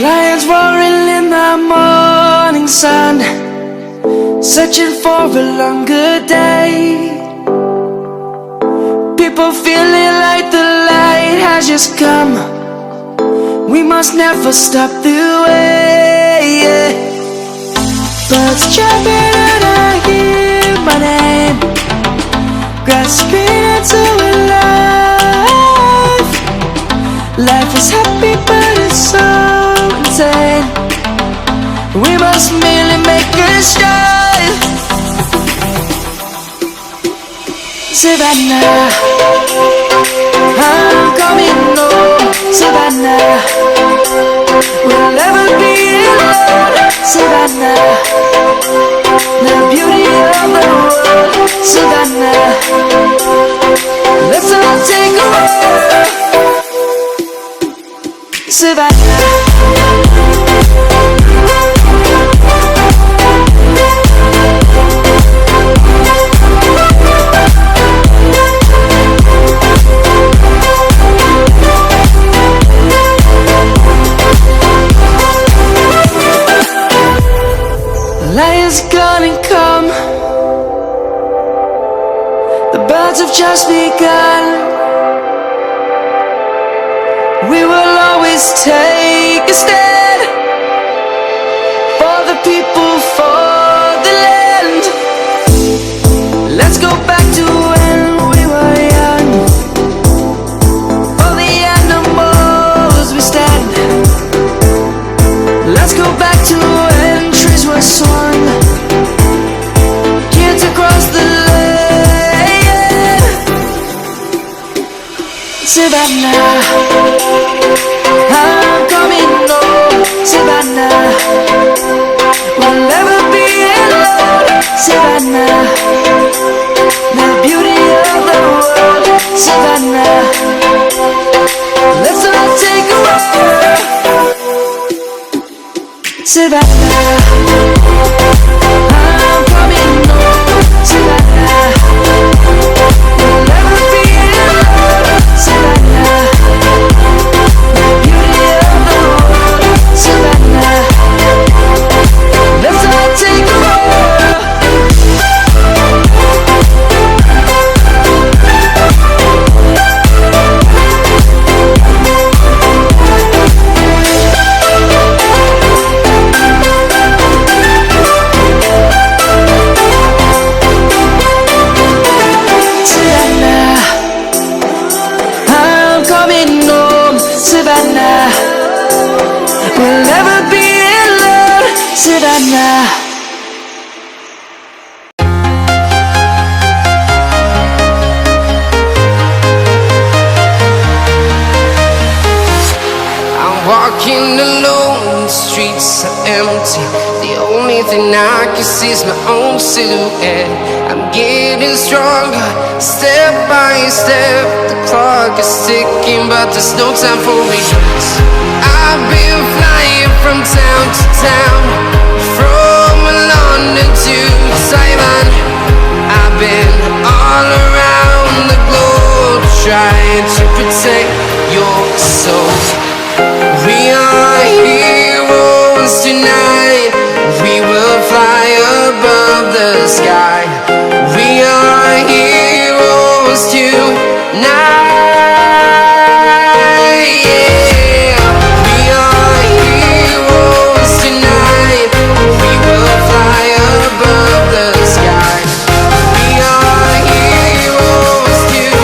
Lions roaring in the morning sun, searching for a longer day. People feeling like the light has just come. We must never stop the way, yeah. Birds chirping and I hear my name, grasping into a life. Life is happy but it's so insane. We must merely make a strive. Savannah, I'm coming home. Savannah, we'll never be alone. Savannah, the beauty of the world. Savannah, let's all take a walk. Savannah, lion's gonna come. The birds have just begun. We will always take a stand for the people, for the land. Let's go back to when we were young. For the animals we stand. Let's go back to when trees were swung, kids across the land. Savannah, I'm coming home. Savannah, we'll never be alone. Savannah, the beauty of the world. Savannah, let's all take a walk. Savannah, I'm coming home. Savannah, we'll never be alone. Savannah, the beauty of the world. Savannah, let's all take a walk. Savannah, we'll never be alone. Savannah. I'm walking alone, the streets are empty. The only thing I can see is my own silhouette. I'm getting stronger, step by step. The clock is ticking, but there's no time for regrets. I've been flying from town to town, from London to Taiwan. I've been all around the globe, trying to protect your soul. We are heroes tonight. We will fly above the sky. We are heroes tonight. Yeah. We are heroes tonight. We will fly above the sky. We are heroes tonight.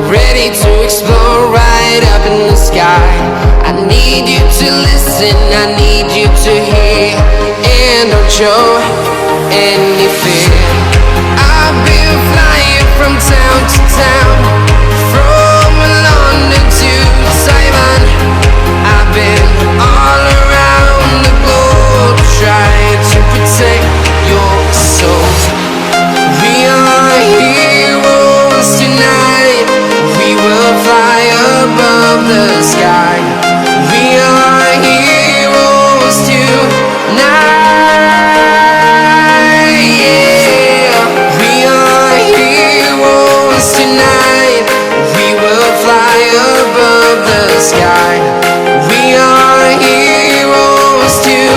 Ready to explore right up in the sky. I need you to listen, I need you to hear. And don't show any fear. I've been flying from town to town, from London to Taiwan. I've been all around the globe trying to protect your soul. We are heroes tonight. We will fly above the sky. We are heroes tonight. Yeah. We are heroes tonight. We will fly above the sky. We are heroes tonight.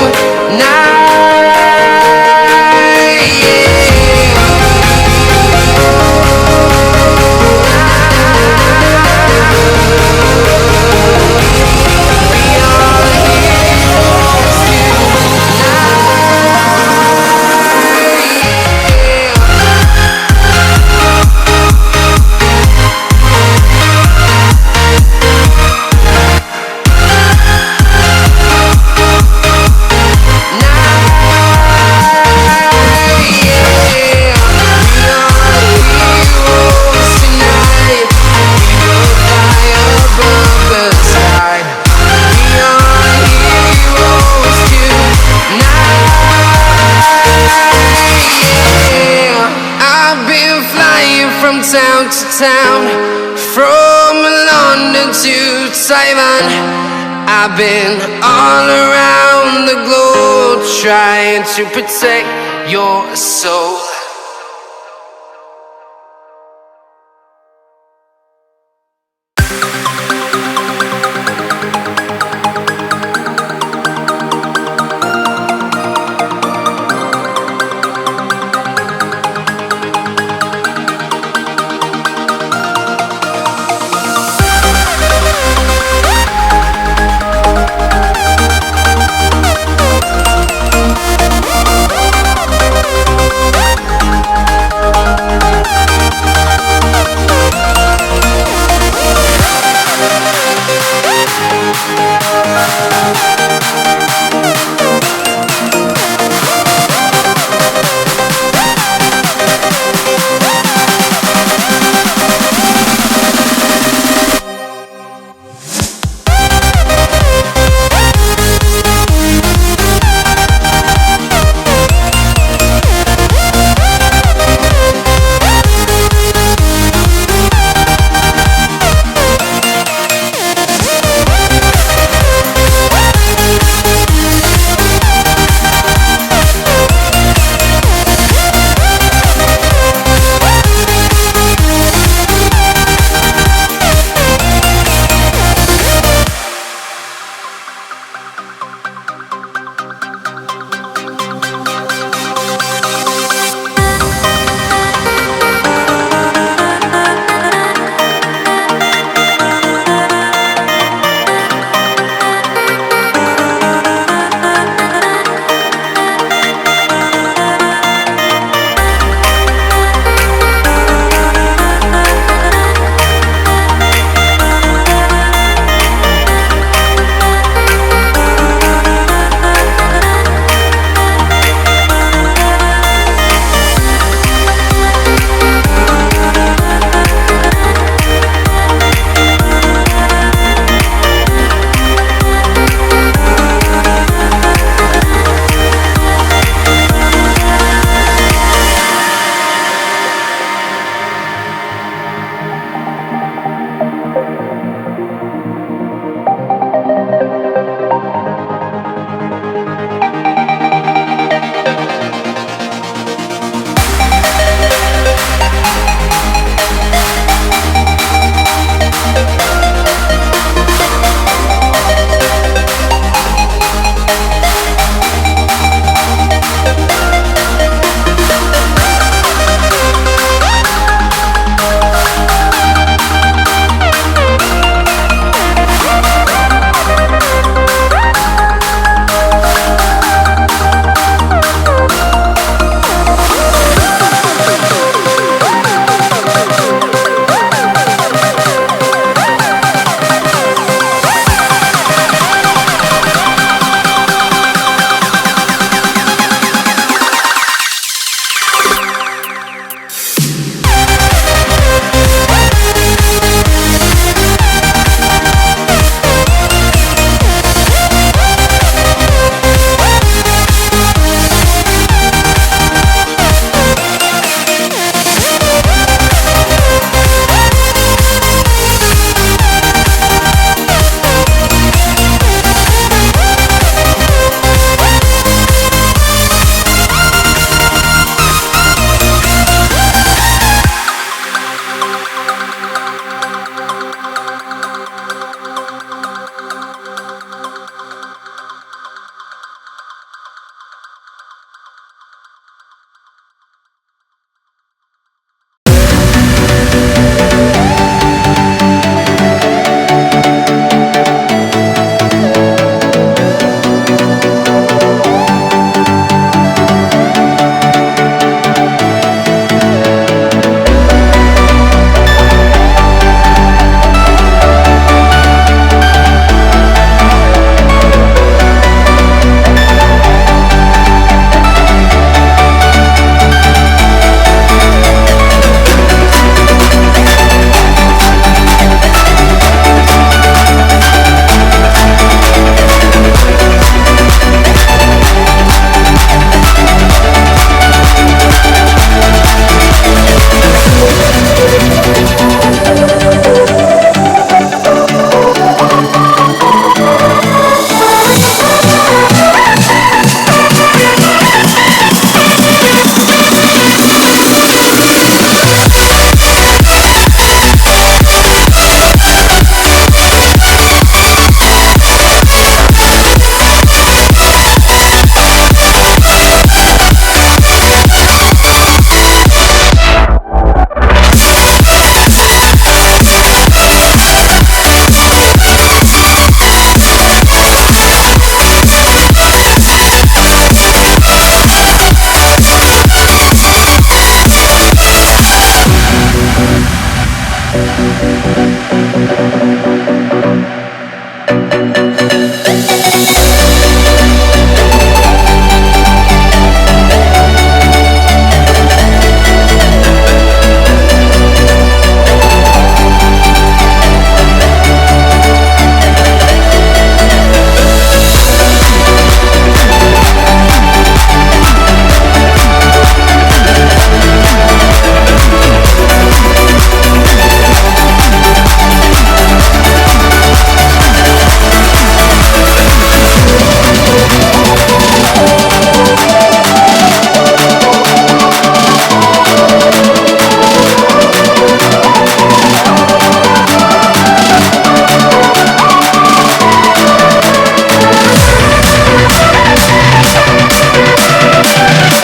From town to town, from London to Taiwan. I've been all around the globe trying to protect your soul.